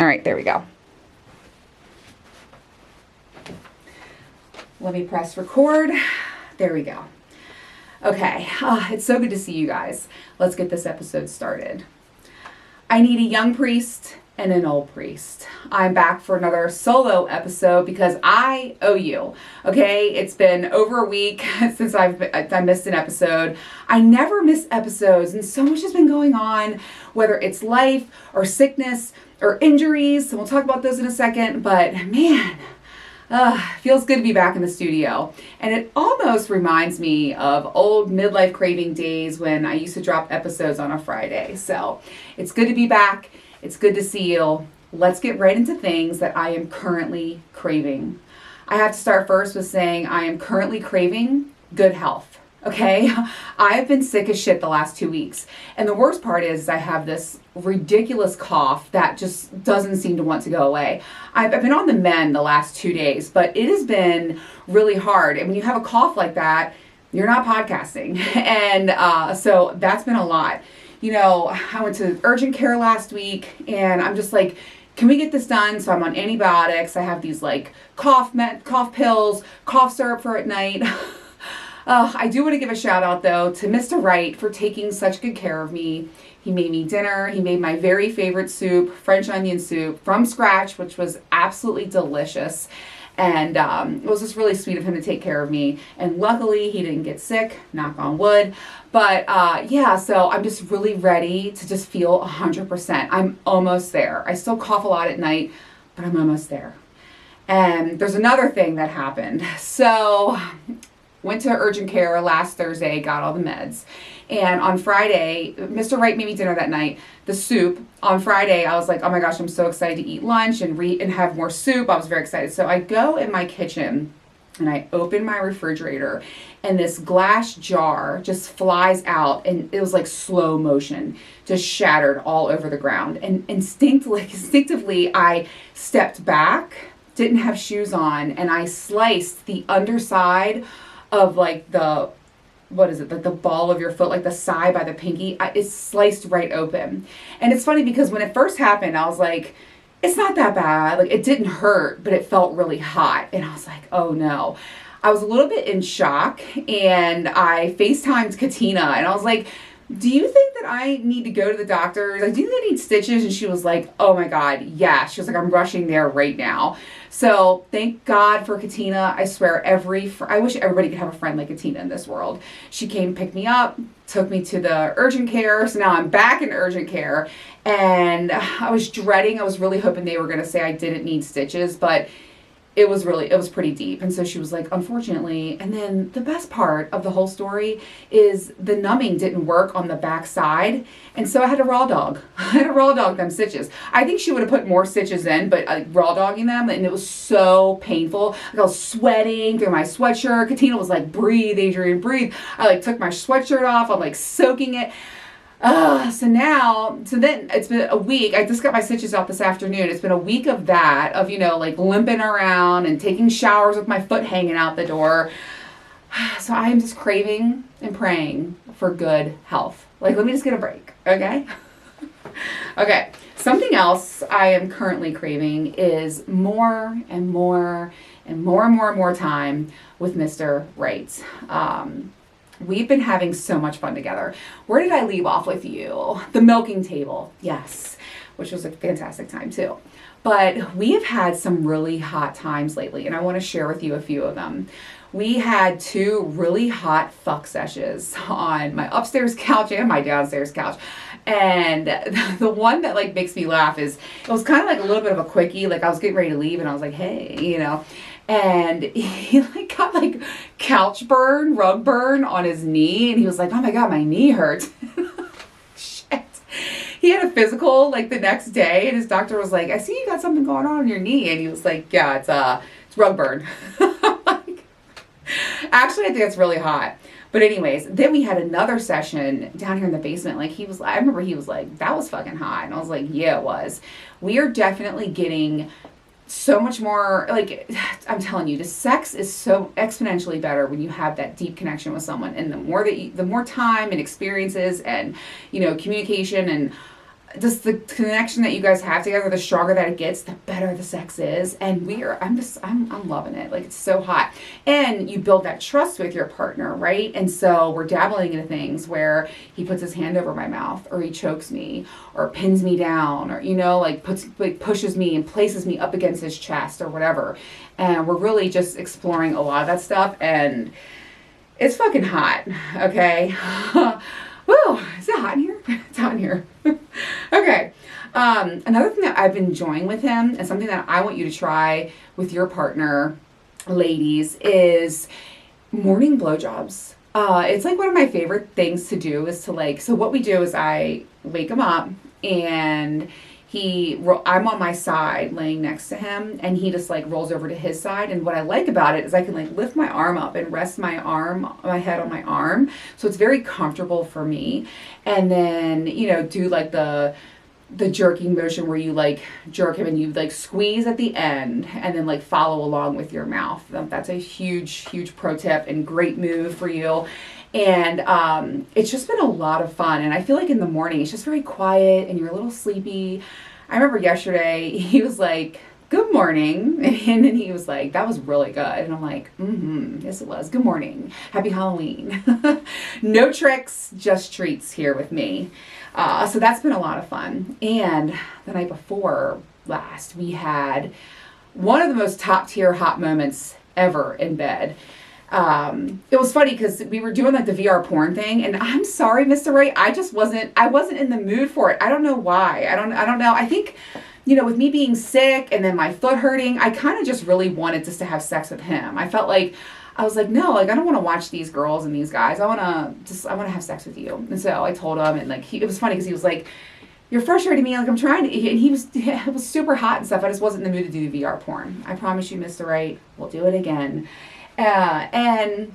All right, there we go. Let me press record. There we go. Okay, it's so good to see you guys. Let's get this episode started. I need a young priest and an old priest. I'm back for another solo episode because I owe you, okay? It's been over a week since I missed an episode. I never miss episodes, and so much has been going on, whether it's life or sickness or injuries, and we'll talk about those in a second, but man, feels good to be back in the studio. And it almost reminds me of old midlife craving days when I used to drop episodes on a Friday. So it's good to be back. It's good to see you. Let's get right into things that I am currently craving. I have to start first with saying I am currently craving good health. Okay, I've been sick as shit the last 2 weeks. And the worst part is I have this ridiculous cough that just doesn't seem to want to go away. I've been on the mend the last 2 days, but it has been really hard. And when you have a cough like that, you're not podcasting. And so that's been a lot. You know, I went to urgent care last week and I'm just like, can we get this done? So I'm on antibiotics. I have these like cough pills, cough syrup for at night. I do want to give a shout out though to Mr. Wright for taking such good care of me. He made me dinner. He made my very favorite soup, French onion soup, from scratch, which was absolutely delicious. And it was just really sweet of him to take care of me. And luckily he didn't get sick, knock on wood. But yeah, so I'm just really ready to just feel 100%. I'm almost there. I still cough a lot at night, but I'm almost there. And there's another thing that happened. So went to urgent care last Thursday, got all the meds. And on Friday, Mr. Wright made me dinner that night, the soup. On Friday, I was like, oh my gosh, I'm so excited to eat lunch and have more soup. I was very excited. So I go in my kitchen and I open my refrigerator and this glass jar just flies out and it was like slow motion, just shattered all over the ground. And instinctively, I stepped back, didn't have shoes on, and I sliced the underside of like the, what is it, like the ball of your foot, like the side by the pinky, it's sliced right open. And it's funny because when it first happened, I was like, it's not that bad. Like it didn't hurt, but it felt really hot. And I was like, oh no. I was a little bit in shock and I FaceTimed Katina and I was like, do you think that I need to go to the doctor? Like, do you think I need stitches? And she was like, oh my God, yeah. She was like, I'm rushing there right now. So thank God for Katina. I swear I wish everybody could have a friend like Katina in this world. She came, picked me up, took me to the urgent care. So now I'm back in urgent care and I was really hoping they were going to say I didn't need stitches, but it was pretty deep. And so she was like, unfortunately, and then the best part of the whole story is the numbing didn't work on the back side. And so I had to raw dog. Them stitches. I think she would have put more stitches in, but raw dogging them, and it was so painful. Like I was sweating through my sweatshirt. Katina was like, breathe, Adrian, breathe. I like took my sweatshirt off. I'm like soaking it. So then it's been a week. I just got my stitches out this afternoon. It's been a week of that, of, you know, like limping around and taking showers with my foot hanging out the door. So I am just craving and praying for good health. Like, let me just get a break, okay? Okay. Something else I am currently craving is more and more time with Mr. Wright. We've been having so much fun together. Where did I leave off with you? The milking table. Yes, which was a fantastic time too. But we have had some really hot times lately, and I want to share with you a few of them. We had 2 really hot fuck sessions on my upstairs couch and my downstairs couch. And the one that like makes me laugh is, it was kind of like a little bit of a quickie. Like I was getting ready to leave and I was like, hey, you know. And he like got like rug burn on his knee. And he was like, oh my God, my knee hurts. Shit. He had a physical like the next day and his doctor was like, I see you got something going on your knee. And he was like, yeah, it's rug burn. Actually, I think it's really hot. But anyways, then we had another session down here in the basement. Like I remember he was like, that was fucking hot. And I was like, yeah, it was. We are definitely getting so much more, like, I'm telling you, the sex is so exponentially better when you have that deep connection with someone. And the more time and experiences and, you know, communication and just the connection that you guys have together, the stronger that it gets, the better the sex is. And I'm loving it. Like, it's so hot. And you build that trust with your partner, right? And so we're dabbling into things where he puts his hand over my mouth, or he chokes me, or pins me down, or, like pushes me and places me up against his chest or whatever. And we're really just exploring a lot of that stuff. And it's fucking hot. Okay. Woo, is it hot in here? It's hot in here. Okay. Another thing that I've been enjoying with him, and something that I want you to try with your partner, ladies, is morning blowjobs. It's like one of my favorite things to do is to so what we do is I wake him up, and I'm on my side laying next to him, and he just rolls over to his side. And what I like about it is I can lift my arm up and rest my head on my arm. So it's very comfortable for me. And then, do the jerking motion where you jerk him and you squeeze at the end, and then follow along with your mouth. That's a huge pro tip and great move for you. And it's just been a lot of fun. And I feel like in the morning, it's just very quiet and you're a little sleepy. I remember yesterday, he was like, good morning. And then he was like, that was really good. And I'm like, yes it was. Good morning. Happy Halloween. No tricks, just treats here with me. So that's been a lot of fun. And the night before last, we had one of the most top tier hot moments ever in bed. It was funny because we were doing the VR porn thing, and I'm sorry, Mr. Right, I wasn't in the mood for it. I don't know why. I don't know. I think, with me being sick and then my foot hurting, I kind of just really wanted just to have sex with him. I felt I was like, no, I don't want to watch these girls and these guys. I want to have sex with you. And so I told him, and it was funny because he was like, you're frustrating me. I'm trying to, and it was super hot and stuff. I just wasn't in the mood to do the VR porn. I promise you, Mr. Right, we'll do it again. And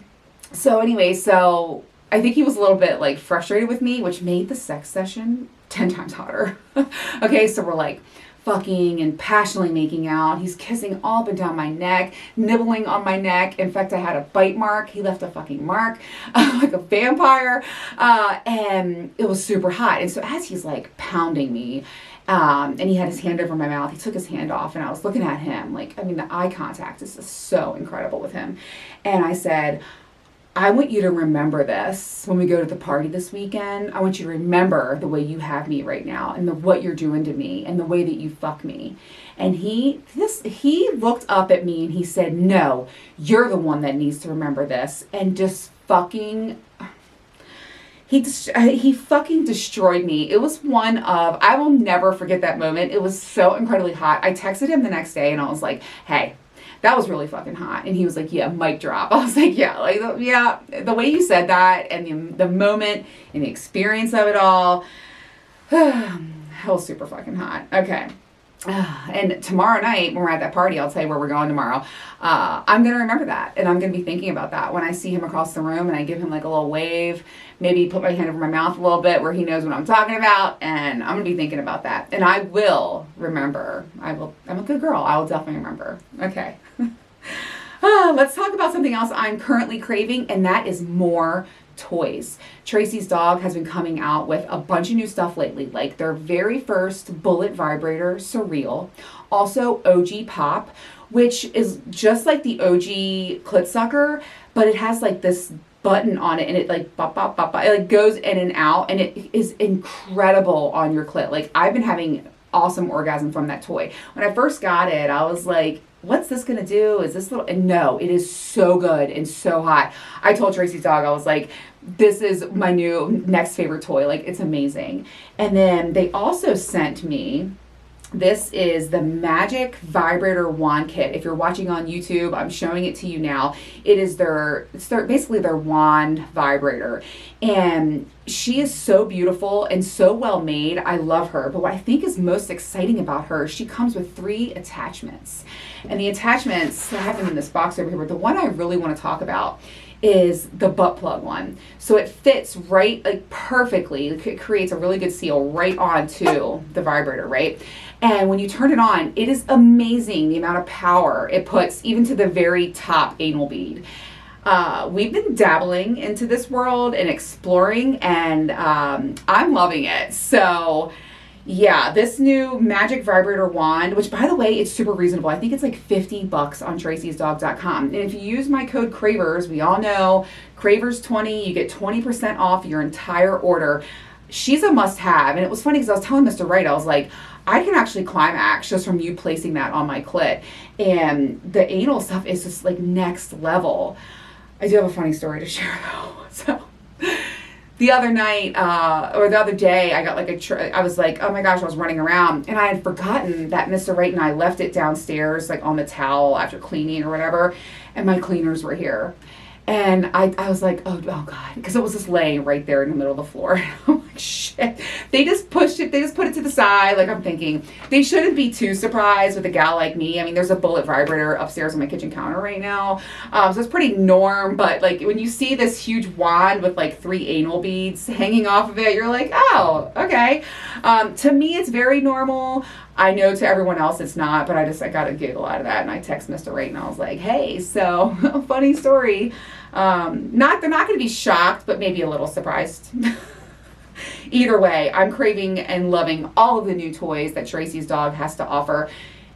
so anyway, so I think he was a little bit frustrated with me, which made the sex session 10 times hotter. Okay, so we're fucking and passionately making out. He's kissing all up and down my neck, nibbling on my neck. In fact, I had a bite mark. He left a fucking mark, like a vampire. And it was super hot. And so as he's pounding me, and he had his hand over my mouth, he took his hand off, and I was looking at him the eye contact is just so incredible with him. And I said, I want you to remember this when we go to the party this weekend. I want you to remember the way you have me right now, and what you're doing to me, and the way that you fuck me. And he looked up at me and he said, no, you're the one that needs to remember this. And just fucking, he fucking destroyed me. It was one of, I will never forget that moment. It was so incredibly hot. I texted him the next day and I was like, hey, that was really fucking hot. And he was like, yeah, mic drop. I was like, yeah, the way you said that, and the moment and the experience of it all, it was super fucking hot. Okay. And tomorrow night, when we're at that party, I'll tell you where we're going tomorrow. I'm going to remember that. And I'm going to be thinking about that when I see him across the room and I give him a little wave, maybe put my hand over my mouth a little bit where he knows what I'm talking about. And I'm going to be thinking about that. And I will remember. I'm a good girl. I will definitely remember. Okay. Let's talk about something else I'm currently craving, and that is more toys. Tracy's dog has been coming out with a bunch of new stuff lately, like their very first bullet vibrator, Surreal. Also OG Pop, which is just like the OG clit sucker, but it has this button on it, and it bop, bop, bop, bop. It goes in and out, and it is incredible on your clit. I've been having awesome orgasm from that toy. When I first got it, I was like, what's this gonna do? Is this little, and no, it is so good and so hot. I told Tracy's dog, I was like, this is my new next favorite toy. It's amazing. And then they also sent me, this is the Magic Vibrator Wand Kit. If you're watching on YouTube, I'm showing it to you now. It's basically their wand vibrator. And she is so beautiful and so well made. I love her. But what I think is most exciting about her, she comes with 3 attachments. And the attachments, I have them in this box over here, but the one I really want to talk about is the butt plug one. So it fits right, perfectly. It creates a really good seal right onto the vibrator, right? And when you turn it on, it is amazing the amount of power it puts, even to the very top anal bead. We've been dabbling into this world and exploring, and I'm loving it. So, Yeah, this new magic vibrator wand, which by the way, it's super reasonable. I think it's like $50 on tracysdog.com. And if you use my code Cravers, we all know Cravers20, you get 20% off your entire order. She's a must have. And it was funny because I was telling Mr. Wright, I was like, I can actually climax just from you placing that on my clit. And the anal stuff is just like next level. I do have a funny story to share though. So the other night, or the other day, I got like I was like, oh my gosh, I was running around and I had forgotten that Mr. Wright and I left it downstairs, like on the towel after cleaning or whatever, and my cleaners were here. And I was like, oh God, because it was just laying right there in the middle of the floor. I'm like, shit. They just pushed it, they just put it to the side. Like I'm thinking, they shouldn't be too surprised with a gal like me. I mean, there's a bullet vibrator upstairs on my kitchen counter right now. So it's pretty norm, but like when you see this huge wand with like 3 anal beads hanging off of it, you're like, oh, okay. To me, it's very normal. I know to everyone else it's not, but I got a giggle out of that, and I text Mr. Wright and I was like, hey, so funny story. They're not going to be shocked, but maybe a little surprised. Either way, I'm craving and loving all of the new toys that Tracy's dog has to offer.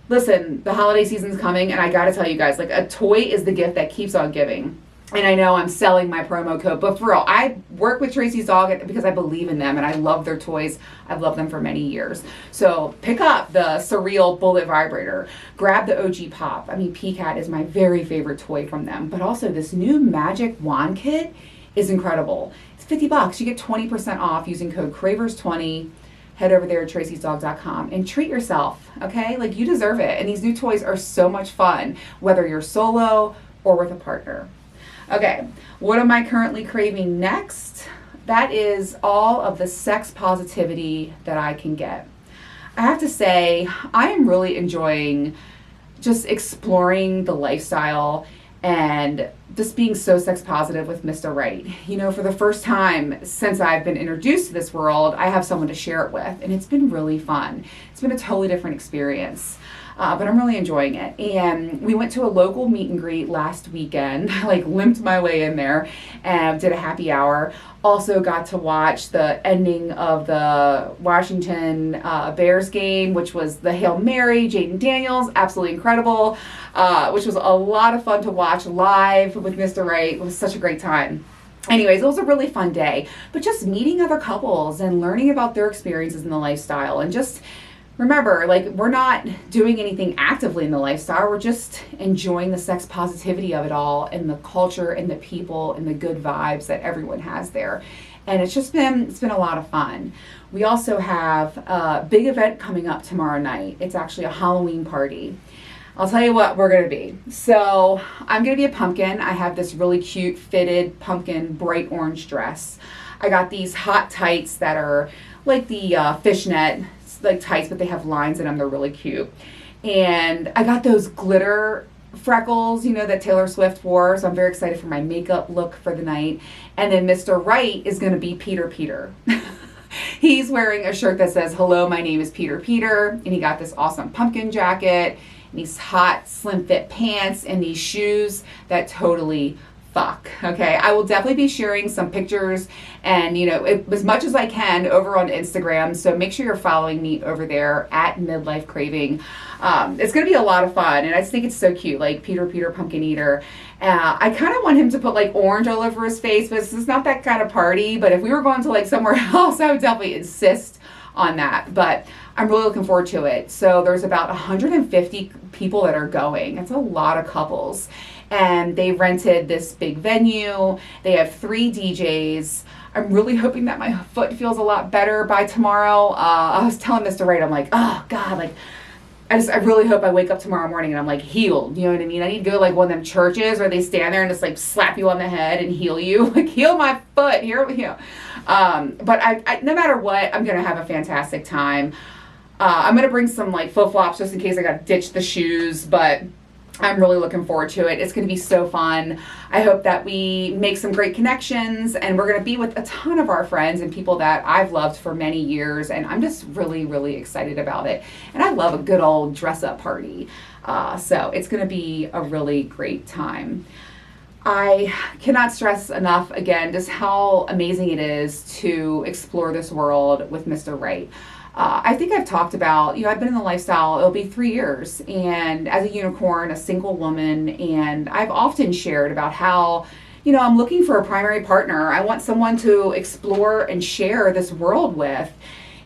Listen, the holiday season's coming, and I got to tell you guys, like a toy is the gift that keeps on giving. And I know I'm selling my promo code, but for real, I work with Tracy's dog because I believe in them and I love their toys. I've loved them for many years. So pick up the Surreal Bullet Vibrator. Grab the OG Pop. I mean, PCAT is my very favorite toy from them. But also this new Magic Wand Kit is incredible. It's $50. You get 20% off using code Cravers20. Head over there at tracysdog.com and treat yourself, okay? Like you deserve it. And these new toys are so much fun, whether you're solo or with a partner. Okay, what am I currently craving next? That is all of the sex positivity that I can get. I have to say, I am really enjoying just exploring the lifestyle and just being so sex positive with Mr. Wright. You know, for the first time since I've been introduced to this world, I have someone to share it with, and it's been really fun. It's been a totally different experience. But I'm really enjoying it. And we went to a local meet and greet last weekend. I like limped my way in there and did a happy hour. Also got to watch the ending of the Washington Bears game, which was the Hail Mary, Jaden Daniels, absolutely incredible, which was a lot of fun to watch live with Mr. Wright. It was such a great time. Anyways, it was a really fun day. But just meeting other couples and learning about their experiences in the lifestyle, and just remember, like, we're not doing anything actively in the lifestyle. We're just enjoying the sex positivity of it all and the culture and the people and the good vibes that everyone has there. And it's been a lot of fun. We also have a big event coming up tomorrow night. It's actually a Halloween party. I'll tell you what we're going to be. So I'm going to be a pumpkin. I have this really cute fitted pumpkin bright orange dress. I got these hot tights that are like the fishnet like tights, but they have lines in them. They're really cute. And I got those glitter freckles, you know, that Taylor Swift wore. So I'm very excited for my makeup look for the night. And then Mr. Wright is going to be Peter. He's wearing a shirt that says, hello, my name is Peter. And he got this awesome pumpkin jacket and these hot slim fit pants and these shoes that totally fuck. Okay, I will definitely be sharing some pictures and, you know, as much as I can over on Instagram. So make sure you're following me over there at Midlife Craving. It's going to be a lot of fun, and I just think it's so cute, like Peter Pumpkin Eater. I kind of want him to put like orange all over his face, but this is not that kind of party. But if we were going to like somewhere else, I would definitely insist on that. But I'm really looking forward to it. So there's about 150 people that are going. It's a lot of couples. And they rented this big venue. They have 3 DJs. I'm really hoping that my foot feels a lot better by tomorrow. I was telling Mr. Wright, I'm like, oh God, like, I really hope I wake up tomorrow morning and I'm like healed. You know what I mean? I need to go to like one of them churches where they stand there and just like slap you on the head and heal you. Like, heal my foot. Here we go. But I no matter what, I'm going to have a fantastic time. I'm going to bring some like flip-flops just in case I got to ditch the shoes, but I'm really looking forward to it. It's going to be so fun. I hope that we make some great connections, and we're going to be with a ton of our friends and people that I've loved for many years, and I'm just really, really excited about it. And I love a good old dress-up party. So it's going to be a really great time. I cannot stress enough, again, just how amazing it is to explore this world with Mr. Wright. I think I've talked about, I've been in the lifestyle, it'll be 3 years, and as a unicorn, a single woman, and I've often shared about how, I'm looking for a primary partner. I want someone to explore and share this world with.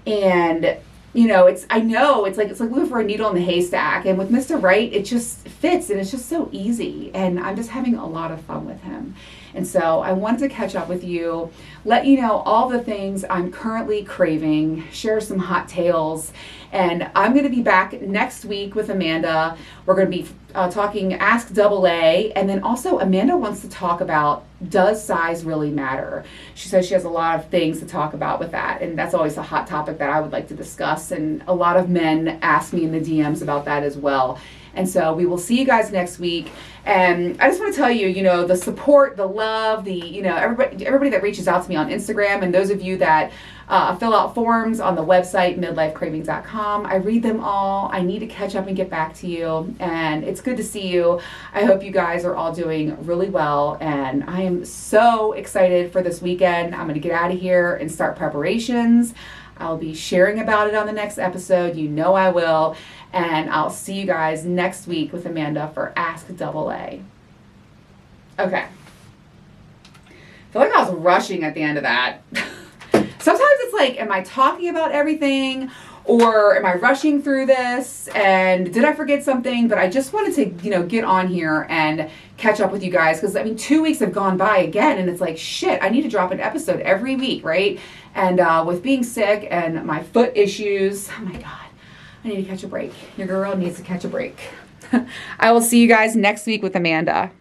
And I know it's like looking for a needle in the haystack, and with Mr. Right, it just fits, and it's just so easy, and I'm just having a lot of fun with him. And so I wanted to catch up with you, let you know all the things I'm currently craving, share some hot tales, and I'm going to be back next week with Amanda. We're going to be talking Ask Double A, and then also Amanda wants to talk about, does size really matter? She says she has a lot of things to talk about with that, and that's always a hot topic that I would like to discuss, and a lot of men ask me in the DMs about that as well. And so we will see you guys next week. And I just want to tell you, the support, the love, the, everybody that reaches out to me on Instagram, and those of you that fill out forms on the website, midlifecraving.com. I read them all. I need to catch up and get back to you. And it's good to see you. I hope you guys are all doing really well. And I am so excited for this weekend. I'm going to get out of here and start preparations. I'll be sharing about it on the next episode. I will. And I'll see you guys next week with Amanda for Ask Double A. Okay. I feel like I was rushing at the end of that. Sometimes it's like, am I talking about everything, or am I rushing through this? And did I forget something? But I just wanted to, get on here and catch up with you guys, because 2 weeks have gone by again, and it's like, shit, I need to drop an episode every week, right? And with being sick and my foot issues, oh my God, I need to catch a break. Your girl needs to catch a break. I will see you guys next week with Amanda.